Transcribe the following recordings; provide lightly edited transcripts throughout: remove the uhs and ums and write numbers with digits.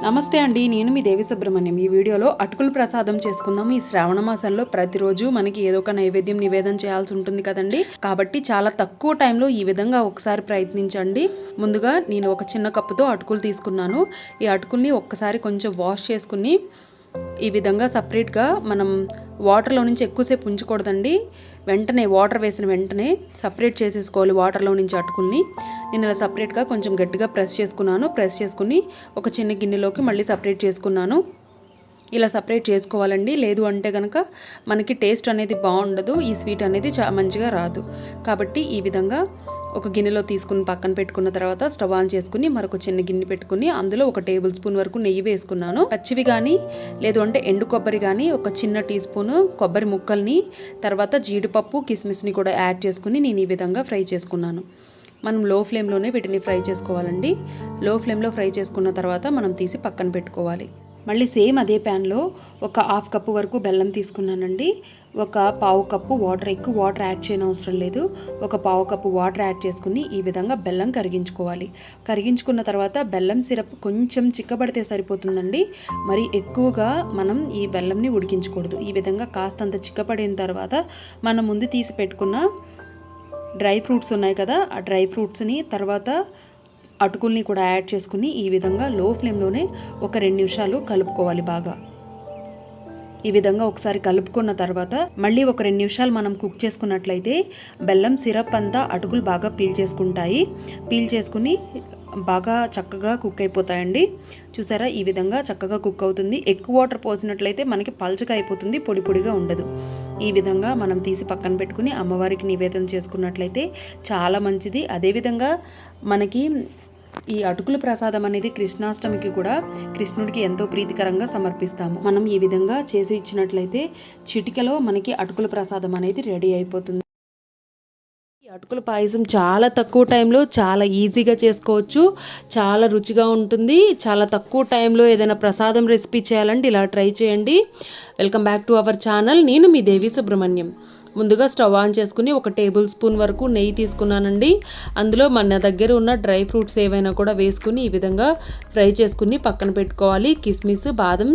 నమస్తే అండి, నేను మీ దేవి సుబ్రహ్మణ్యం. ఈ వీడియోలో అటుకుల ప్రసాదం చేసుకుందాం. ఈ శ్రావణ మాసంలో ప్రతిరోజు మనకి ఏదో ఒక నైవేద్యం నివేదన చేయాల్సి ఉంటుంది కదండి. కాబట్టి చాలా తక్కువ టైంలో ఈ విధంగా ఒకసారి ప్రయత్నించండి. ముందుగా నేను ఒక చిన్న కప్పుతో అటుకులు తీసుకున్నాను. ఈ అటుకుల్ని ఒక్కసారి కొంచెం వాష్ చేసుకుని ఈ విధంగా సపరేట్గా మనం వాటర్లో నుంచి ఎక్కువసేపు ఉంచకూడదండి. వెంటనే వాటర్ వేసిన వెంటనే సపరేట్ చేసేసుకోవాలి వాటర్లో నుంచి అటుకుల్ని. నేను ఇలా సపరేట్గా కొంచెం గట్టిగా ప్రెస్ చేసుకుని ఒక చిన్న గిన్నెలోకి మళ్ళీ సపరేట్ చేసుకున్నాను. ఇలా సపరేట్ చేసుకోవాలండి. లేదు అంటే కనుక మనకి టేస్ట్ అనేది బాగుండదు, ఈ స్వీట్ అనేది మంచిగా రాదు. కాబట్టి ఈ విధంగా ఒక గిన్నెలో తీసుకుని పక్కన పెట్టుకున్న తర్వాత స్టవ్ ఆన్ చేసుకుని మరొక చిన్న గిన్నె పెట్టుకుని అందులో 1 టేబుల్ స్పూన్ వరకు నెయ్యి వేసుకున్నాను. పచ్చివి కానీ లేదు అంటే ఎండు కొబ్బరి కానీ ఒక చిన్న టీ స్పూన్ కొబ్బరి ముక్కల్ని, తర్వాత జీడిపప్పు కిస్మిస్ని కూడా యాడ్ చేసుకుని నేను ఈ విధంగా ఫ్రై చేసుకున్నాను. మనం లో ఫ్లేమ్లోనే వీటిని ఫ్రై చేసుకోవాలండి. లో ఫ్లేమ్లో ఫ్రై చేసుకున్న తర్వాత మనం తీసి పక్కన పెట్టుకోవాలి. మళ్ళీ సేమ్ అదే ప్యాన్లో ఒక 1/2 కప్పు వరకు బెల్లం తీసుకున్నానండి. ఒక 1/2 కప్పు వాటర్, ఎక్కువ వాటర్ యాడ్ చేయని అవసరం లేదు. ఒక 1/2 కప్పు వాటర్ యాడ్ చేసుకుని ఈ విధంగా బెల్లం కరిగించుకోవాలి. కరిగించుకున్న తర్వాత బెల్లం సిరప్ కొంచెం చిక్కబడితే సరిపోతుందండి. మరి ఎక్కువగా మనం ఈ బెల్లంని ఉడికించకూడదు. ఈ విధంగా కాస్తంత చిక్కబడిన తర్వాత మనం ముందు తీసి పెట్టుకున్న డ్రై ఫ్రూట్స్ ఉన్నాయి కదా, ఆ డ్రై ఫ్రూట్స్ని తర్వాత అటుకుల్ని కూడా యాడ్ చేసుకుని ఈ విధంగా లో ఫ్లేమ్లోనే ఒక 2 నిమిషాలు కలుపుకోవాలి. బాగా ఈ విధంగా ఒకసారి కలుపుకున్న తర్వాత మళ్ళీ ఒక 2 నిమిషాలు మనం కుక్ చేసుకున్నట్లయితే బెల్లం సిరప్ అంతా అటుకులు బాగా పీల్ చేసుకుని బాగా చక్కగా కుక్ అయిపోతాయండి. చూసారా, ఈ విధంగా చక్కగా కుక్ అవుతుంది. ఎక్కువ వాటర్ పోసినట్లయితే మనకి పల్చగా అయిపోతుంది, పొడి పొడిగా ఉండదు. ఈ విధంగా మనం తీసి పక్కన పెట్టుకుని అమ్మవారికి నివేదన చేసుకున్నట్లయితే చాలా మంచిది. అదేవిధంగా మనకి ఈ అటుకుల ప్రసాదం అనేది కృష్ణాష్టమికి కూడా కృష్ణుడికి ఎంతో ప్రీతికరంగా సమర్పిస్తాము. మనం ఈ విధంగా చేసి ఇచ్చినట్లయితే చిటికలో మనకి అటుకుల ప్రసాదం అనేది రెడీ అయిపోతుంది. ఈ అటుకుల పాయసం చాలా తక్కువ టైంలో చాలా ఈజీగా చేసుకోవచ్చు, చాలా రుచిగా ఉంటుంది. చాలా తక్కువ టైంలో ఏదైనా ప్రసాదం రెసిపీ చేయాలంటే ఇలా ట్రై చేయండి. Welcome back to our channel. నేను మీ దేవి సుబ్రహ్మణ్యం. ముందుగా స్టవ్ ఆన్ చేసుకుని 1 టేబుల్ స్పూన్ వరకు నెయ్యి తీసుకున్నానండి. అందులో మన దగ్గర ఉన్న డ్రై ఫ్రూట్స్ ఏవైనా కూడా వేసుకుని ఈ విధంగా ఫ్రై చేసుకుని పక్కన పెట్టుకోవాలి. కిస్మిస్, బాదం,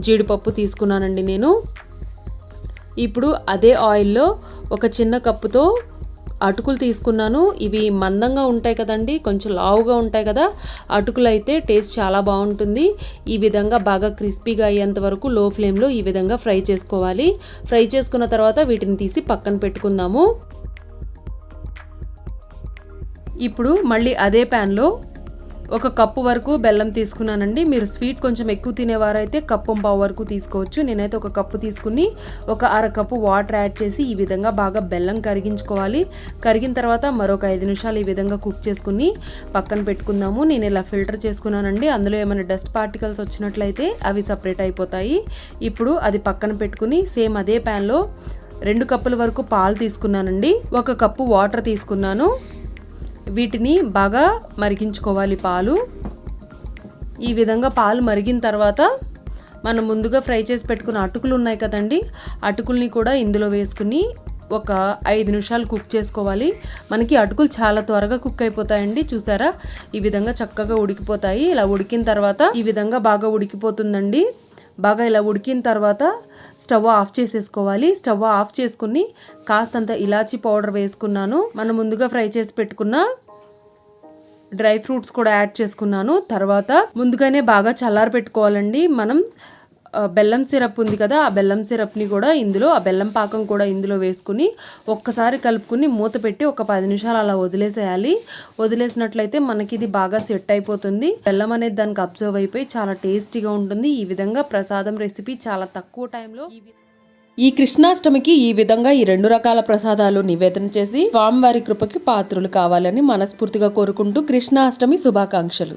జీడిపప్పు తీసుకున్నానండి నేను. ఇప్పుడు అదే ఆయిల్లో ఒక చిన్న కప్పుతో అటుకులు తీసుకున్నాను. ఇవి మందంగా ఉంటాయి కదండి, కొంచెం లావుగా ఉంటాయి కదా. అటుకులు అయితే టేస్ట్ చాలా బాగుంటుంది. ఈ విధంగా బాగా క్రిస్పీగా అయ్యేంత వరకు లో ఫ్లేమ్లో ఈ విధంగా ఫ్రై చేసుకోవాలి. ఫ్రై చేసుకున్న తర్వాత వీటిని తీసి పక్కన పెట్టుకుందాము. ఇప్పుడు మళ్ళీ అదే ప్యాన్లో 1 కప్పు వరకు బెల్లం తీసుకున్నానండి. మీరు స్వీట్ కొంచెం ఎక్కువ తినేవారైతే 1.5 కప్పు వరకు తీసుకోవచ్చు. నేనైతే 1 కప్పు తీసుకుని ఒక 1/2 కప్పు వాటర్ యాడ్ చేసి ఈ విధంగా బాగా బెల్లం కరిగించుకోవాలి. కరిగిన తర్వాత మరొక 5 నిమిషాలు ఈ విధంగా కుక్ చేసుకుని పక్కన పెట్టుకుందాము. నేను ఇలా ఫిల్టర్ చేసుకున్నానండి. అందులో ఏమైనా డస్ట్ పార్టికల్స్ వచ్చినట్లయితే అవి సపరేట్ అయిపోతాయి. ఇప్పుడు అది పక్కన పెట్టుకుని సేమ్ అదే ప్యాన్లో 2 కప్పుల వరకు పాలు తీసుకున్నానండి. 1 కప్పు వాటర్ తీసుకున్నాను. వీటిని బాగా మరిగించుకోవాలి పాలు. ఈ విధంగా పాలు మరిగిన తర్వాత మనం ముందుగా ఫ్రై చేసి పెట్టుకున్న అటుకులు ఉన్నాయి కదండి, అటుకుల్ని కూడా ఇందులో వేసుకుని ఒక 5 నిమిషాలు కుక్ చేసుకోవాలి. మనకి అటుకులు చాలా త్వరగా కుక్ అయిపోతాయండి. చూసారా, ఈ విధంగా చక్కగా ఉడికిపోతాయి. ఇలా ఉడికిన తర్వాత ఈ విధంగా బాగా ఉడికిపోతుందండి. బాగా ఇలా ఉడికిన తర్వాత స్టవ్ ఆఫ్ చేసేసుకోవాలి. స్టవ్ ఆఫ్ చేసుకుని కాస్తంత ఇలాచీ పౌడర్ వేసుకున్నాను. మనం ముందుగా ఫ్రై చేసి పెట్టుకున్న డ్రై ఫ్రూట్స్ కూడా యాడ్ చేసుకున్నాను. తర్వాత ముందుగానే బాగా చల్లారి పెట్టుకోవాలండి. మనం బెల్లం సిరప్ ఉంది కదా, ఆ బెల్లం సిరప్ని కూడా ఇందులో, ఆ బెల్లం పాకం కూడా ఇందులో వేసుకుని ఒక్కసారి కలుపుకుని మూత పెట్టి ఒక 10 నిమిషాలు అలా వదిలేసేయాలి. వదిలేసినట్లయితే మనకి ఇది బాగా సెట్ అయిపోతుంది. బెల్లం అనేది దానికి అబ్జర్వ్ అయిపోయి చాలా టేస్టీగా ఉంటుంది. ఈ విధంగా ప్రసాదం రెసిపీ చాలా తక్కువ టైంలో ఈ కృష్ణాష్టమికి ఈ విధంగా ఈ 2 రకాల ప్రసాదాలు నివేదన చేసి స్వామివారి కృపకి పాత్రులు కావాలని మనస్ఫూర్తిగా కోరుకుంటూ కృష్ణాష్టమి శుభాకాంక్షలు.